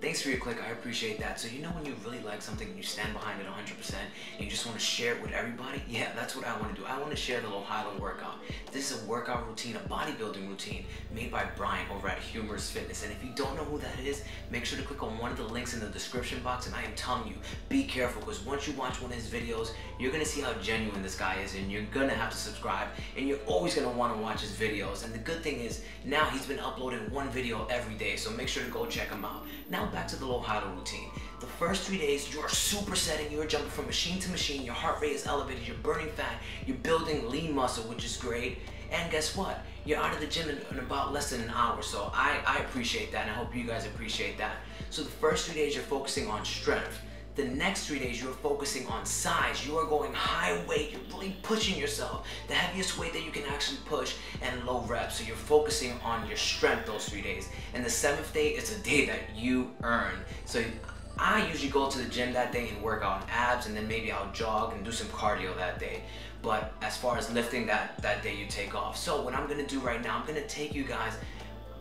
Thanks for your click, I appreciate that. So you know when you really like something and you stand behind it 100% and you just want to share it with everybody? Yeah, that's what I want to do. I want to share the Lohilo workout. This is a workout routine, a bodybuilding routine made by Brian over at Humerus Fitness. And if you don't know who that is, make sure to click on one of the links in the description box. And I am telling you, be careful, because once you watch one of his videos, you're going to see how genuine this guy is, and you're going to have to subscribe, and you're always going to want to watch his videos. And the good thing is, now he's been uploading one video every day, so make sure to go check him out. Now back to the Lohilo routine. The first 3 days, you're supersetting, you're jumping from machine to machine, your heart rate is elevated, you're burning fat, you're building lean muscle, which is great. And guess what? You're out of the gym in about less than an hour, so I appreciate that, and I hope you guys appreciate that. So the first 3 days, you're focusing on strength. The next 3 days, you're focusing on size. You are going high weight. You're really pushing yourself. The heaviest weight that you can actually push, and low reps. So you're focusing on your strength those 3 days. And the 7th day is a day that you earn. So I usually go to the gym that day and work out on abs, and then maybe I'll jog and do some cardio that day. But as far as lifting, that day you take off. So what I'm gonna do right now, I'm gonna take you guys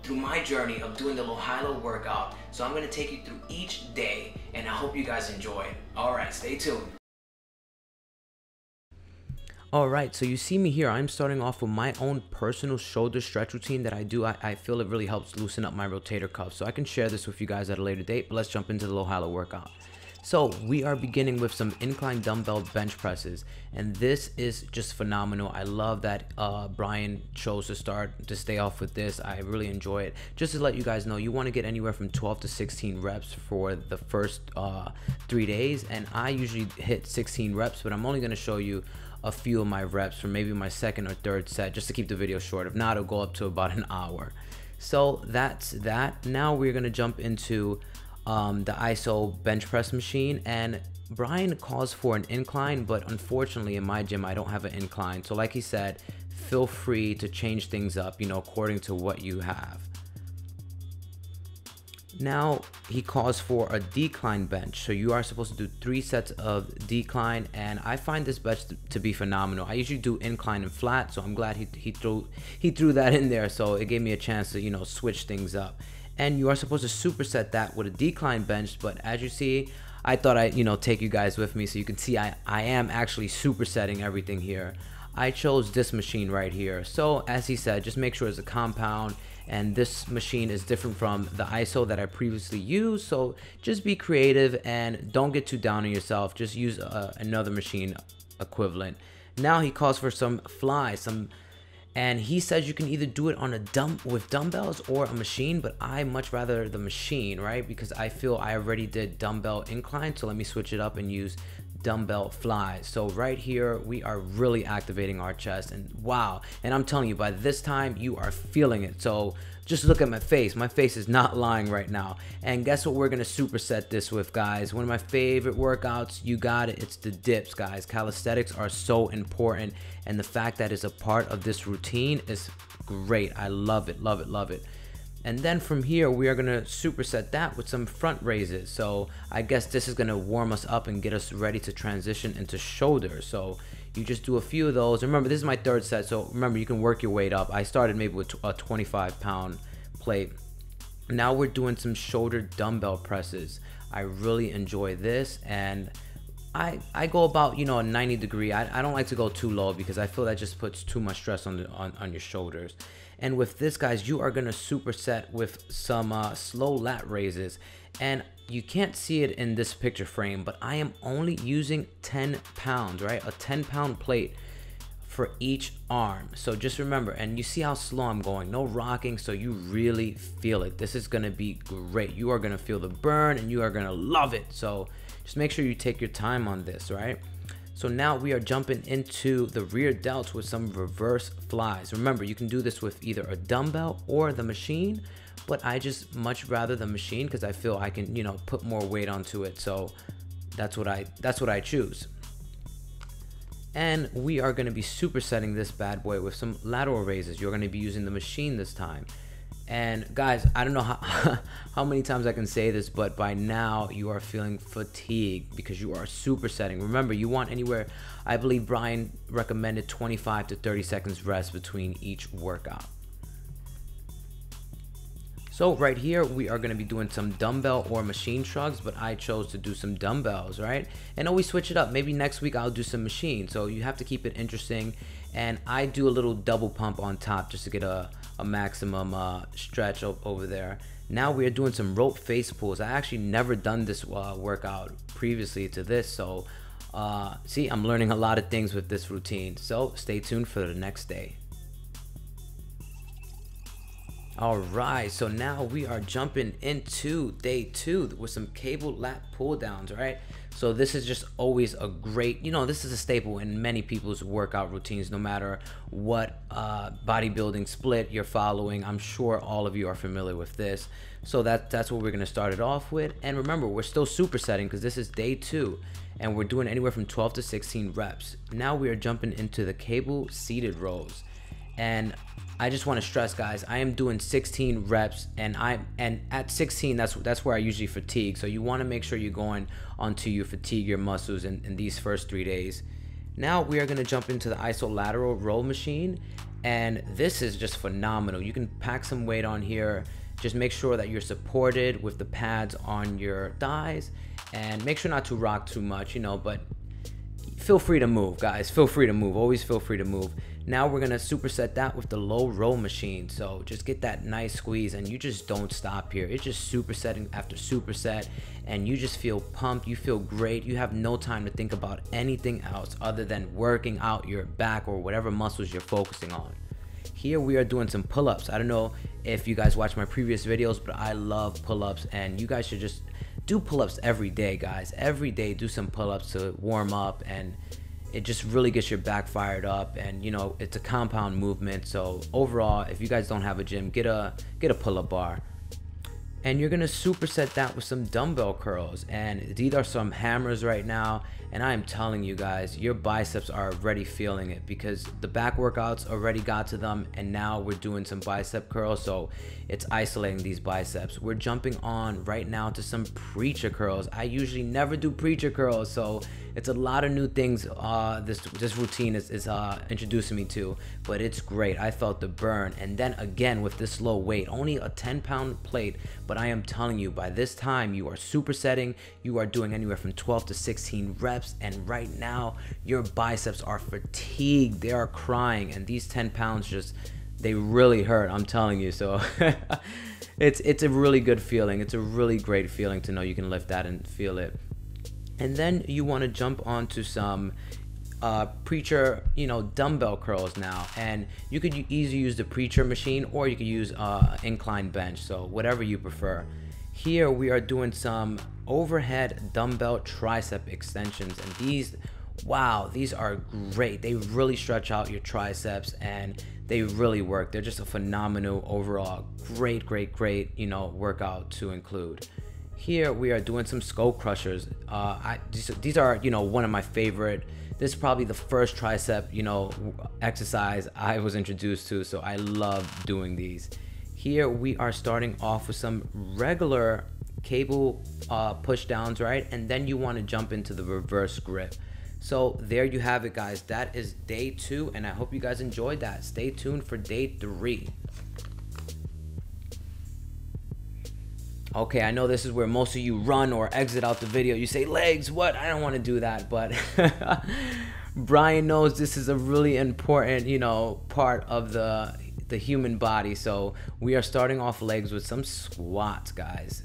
through my journey of doing the Lohilo workout. So I'm gonna take you through each day, and I hope you guys enjoy it. All right, stay tuned. Alright, so you see me here. I'm starting off with my own personal shoulder stretch routine that I do. I feel it really helps loosen up my rotator cuff. So I can share this with you guys at a later date, but let's jump into the Lohilo workout. So we are beginning with some incline dumbbell bench presses, and this is just phenomenal. I love that Brian chose to stay off with this. I really enjoy it. Just to let you guys know, you want to get anywhere from 12 to 16 reps for the first 3 days, and I usually hit 16 reps, but I'm only going to show you a few of my reps for maybe my second or third set, just to keep the video short. If not, it'll go up to about an hour. So that's that. Now we're going to jump into the ISO bench press machine, and Brian calls for an incline, but unfortunately in my gym I don't have an incline. So like he said, feel free to change things up, according to what you have. Now he calls for a decline bench, so you are supposed to do 3 sets of decline, and I find this bench to be phenomenal. I usually do incline and flat, so I'm glad he threw that in there, so it gave me a chance to switch things up. And you are supposed to superset that with a decline bench, but as you see, I thought I'd take you guys with me so you can see I am actually supersetting everything here. I chose this machine right here. So as he said, just make sure it's a compound, and this machine is different from the ISO that I previously used, so just be creative and don't get too down on yourself. Just use another machine equivalent. Now he calls for some flies, and he says you can either do it on with dumbbells or a machine, but I much rather the machine, right? Because I feel I already did dumbbell incline, so let me switch it up and use dumbbell flies. So right here we are really activating our chest, and wow, and I'm telling you, by this time you are feeling it. So just look at my face is not lying right now. And guess what we're gonna superset this with, guys? One of my favorite workouts, you got it, it's the dips, guys. Calisthenics are so important, and the fact that it's a part of this routine is great. I love it, love it, love it. And then from here we are gonna superset that with some front raises. So I guess this is gonna warm us up and get us ready to transition into shoulders. So you just do a few of those. Remember, this is my 3rd set, so remember, you can work your weight up. I started maybe with a 25-pound plate. Now we're doing some shoulder dumbbell presses. I really enjoy this, and I go about a 90 degree. I don't like to go too low because I feel that just puts too much stress on your shoulders. And with this, guys, you are gonna superset with some slow lat raises, and you can't see it in this picture frame, but I am only using 10 pounds, right? A 10-pound plate for each arm. So just remember, and you see how slow I'm going, no rocking, so you really feel it. This is gonna be great. You are gonna feel the burn, and you are gonna love it. So just make sure you take your time on this, right? So now we are jumping into the rear delts with some reverse flies. Remember, you can do this with either a dumbbell or the machine, but I just much rather the machine because I feel I can, put more weight onto it. So that's what I choose. And we are going to be supersetting this bad boy with some lateral raises. You're going to be using the machine this time. And guys, I don't know how many times I can say this, but by now you are feeling fatigued because you are supersetting. Remember, you want anywhere, I believe Brian recommended 25 to 30 seconds rest between each workout. So right here, we are going to be doing some dumbbell or machine shrugs, but I chose to do some dumbbells, right? And always switch it up. Maybe next week I'll do some machine. So you have to keep it interesting. And I do a little double pump on top just to get a maximum stretch over there. Now we are doing some rope face pulls. I actually never done this workout previously to this. So see, I'm learning a lot of things with this routine. So stay tuned for the next day. Alright, so now we are jumping into day 2 with some cable lat pull downs, right? So this is just always a great, this is a staple in many people's workout routines, no matter what bodybuilding split you're following. I'm sure all of you are familiar with this. So that's what we're going to start it off with. And remember, we're still supersetting because this is day 2 and we're doing anywhere from 12 to 16 reps. Now we are jumping into the cable seated rows. And I just want to stress, guys, I am doing 16 reps, and at 16, that's where I usually fatigue. So you want to make sure you're going until you fatigue your muscles in these first 3 days. Now we are going to jump into the isolateral row machine, and this is just phenomenal. You can pack some weight on here. Just make sure that you're supported with the pads on your thighs, and make sure not to rock too much, but feel free to move, guys. Feel free to move. Always feel free to move. Now we're going to superset that with the low row machine. So just get that nice squeeze, and you just don't stop here. It's just supersetting after superset, and you just feel pumped. You feel great. You have no time to think about anything else other than working out your back or whatever muscles you're focusing on. Here we are doing some pull-ups. I don't know if you guys watch my previous videos, but I love pull-ups, and you guys should just do pull-ups every day, guys. Every day do some pull-ups to warm up, and it just really gets your back fired up. And it's a compound movement. So overall, if you guys don't have a gym, get a pull-up bar. And you're gonna superset that with some dumbbell curls, and these are some hammers right now, and I am telling you guys, your biceps are already feeling it because the back workouts already got to them, and now we're doing some bicep curls, so it's isolating these biceps. We're jumping on right now to some preacher curls. I usually never do preacher curls, so it's a lot of new things this routine is introducing me to, but it's great. I felt the burn. And then again, with this low weight, only a 10-pound plate, but I am telling you, by this time you are supersetting. You are doing anywhere from 12 to 16 reps, and right now your biceps are fatigued. They are crying, and these 10 pounds they really hurt, I'm telling you. So it's a really good feeling. It's a really great feeling to know you can lift that and feel it. And then you want to jump onto some preacher, dumbbell curls now, and you could easily use the preacher machine, or you could use incline bench, so whatever you prefer. Here we are doing some overhead dumbbell tricep extensions, and these are great. They really stretch out your triceps, and they really work. They're just a phenomenal overall great workout to include. Here we are doing some skull crushers. These are one of my favorite. This is probably the first tricep exercise I was introduced to, so I love doing these. Here we are starting off with some regular cable push downs, right? And then you want to jump into the reverse grip. So there you have it, guys. That is day 2, and I hope you guys enjoyed that. Stay tuned for day 3. Okay, I know this is where most of you run or exit out the video. You say, legs, what? I don't want to do that, but Brian knows this is a really important, part of the human body. So we are starting off legs with some squats, guys.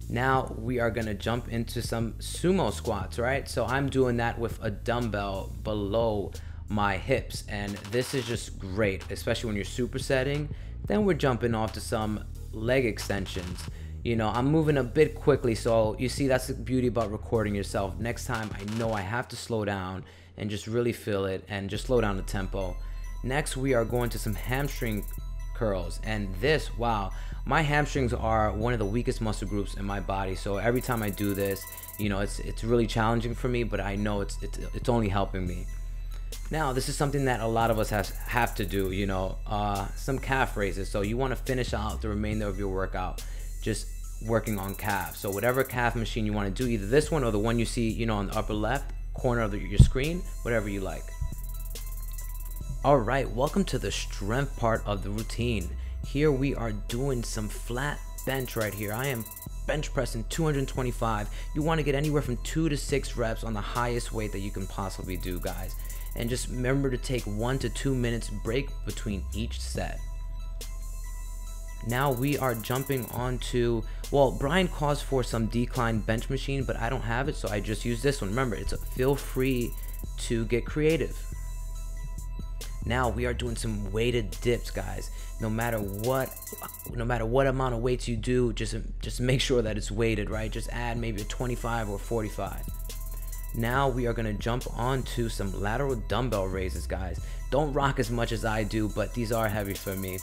Now we are gonna jump into some sumo squats, right? So I'm doing that with a dumbbell below my hips, and this is just great, especially when you're supersetting. Then we're jumping off to some leg extensions. I'm moving a bit quickly, so you see, that's the beauty about recording yourself. Next time I know I have to slow down and just really feel it and just slow down the tempo. Next we are going to some hamstring curls, and this, wow, my hamstrings are one of the weakest muscle groups in my body, so every time I do this, it's really challenging for me, but I know it's only helping me. Now this is something that a lot of us have to do, some calf raises. So you want to finish out the remainder of your workout just working on calves. So whatever calf machine you want to do, either this one or the one you see on the upper left corner of your screen, whatever you like. All right, welcome to the strength part of the routine. Here we are doing some flat bench right here. I am bench pressing 225. You want to get anywhere from 2 to 6 reps on the highest weight that you can possibly do, guys. And just remember to take 1 to 2 minutes break between each set. Now we are jumping on to, well, Brian calls for some decline bench machine, but I don't have it, so I just use this one. Remember, feel free to get creative. Now we are doing some weighted dips, guys. No matter what amount of weights you do, just make sure that it's weighted, right? Just add maybe a 25 or 45. Now we are gonna jump onto some lateral dumbbell raises, guys. Don't rock as much as I do, but these are heavy for me.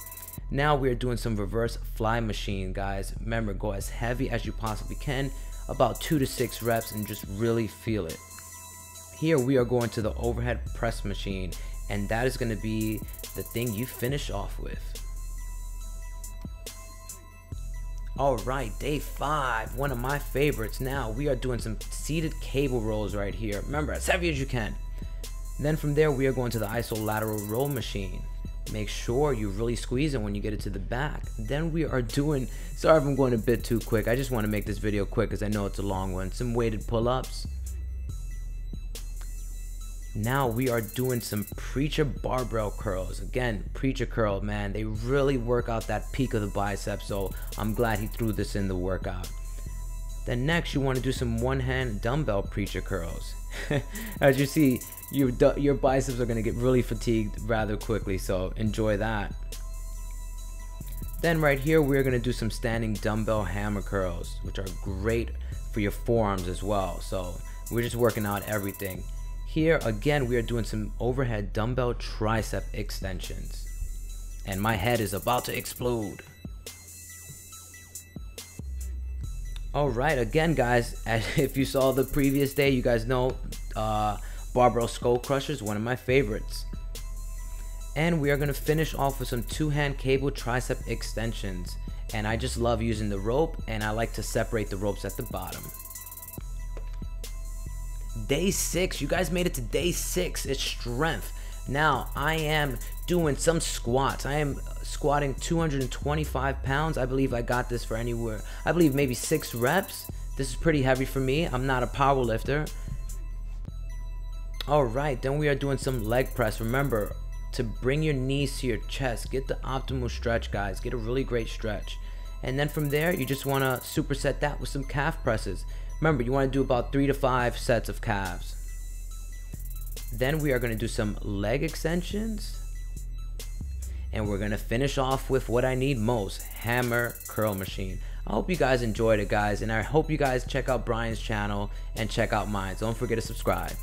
Now we are doing some reverse fly machine, guys. Remember, go as heavy as you possibly can, about 2 to 6 reps, and just really feel it. Here we are going to the overhead press machine, and that is going to be the thing you finish off with. Alright, day 5, one of my favorites. Now we are doing some seated cable rolls right here. Remember, as heavy as you can. Then from there we are going to the isolateral row machine. Make sure you really squeeze it when you get it to the back. Then we are doing, sorry if I'm going a bit too quick, I just want to make this video quick because I know it's a long one. Some weighted pull-ups. Now we are doing some preacher barbell curls. Again, preacher curl, man, they really work out that peak of the bicep, so I'm glad he threw this in the workout. Then next you want to do some one-hand dumbbell preacher curls. As you see, your biceps are going to get really fatigued rather quickly, so enjoy that. Then right here we're going to do some standing dumbbell hammer curls, which are great for your forearms as well. So we're just working out everything. Here again we are doing some overhead dumbbell tricep extensions, and my head is about to explode. Alright, again guys, if you saw the previous day, you guys know barbell skull crushers, one of my favorites. And we are going to finish off with some two-hand cable tricep extensions, and I just love using the rope, and I like to separate the ropes at the bottom. Day 6, you guys made it to day 6. It's strength. Now I am doing some squats. I am squatting 225 pounds. I believe I got this for anywhere, I believe maybe 6 reps. This is pretty heavy for me. I'm not a power lifter. Alright, then we are doing some leg press. Remember to bring your knees to your chest. Get the optimal stretch, guys. Get a really great stretch. And then from there, you just want to superset that with some calf presses. Remember, you want to do about 3 to 5 sets of calves. Then we are going to do some leg extensions. And we're going to finish off with what I need most, hammer curl machine. I hope you guys enjoyed it, guys. And I hope you guys check out Brian's channel and check out mine. Don't forget to subscribe.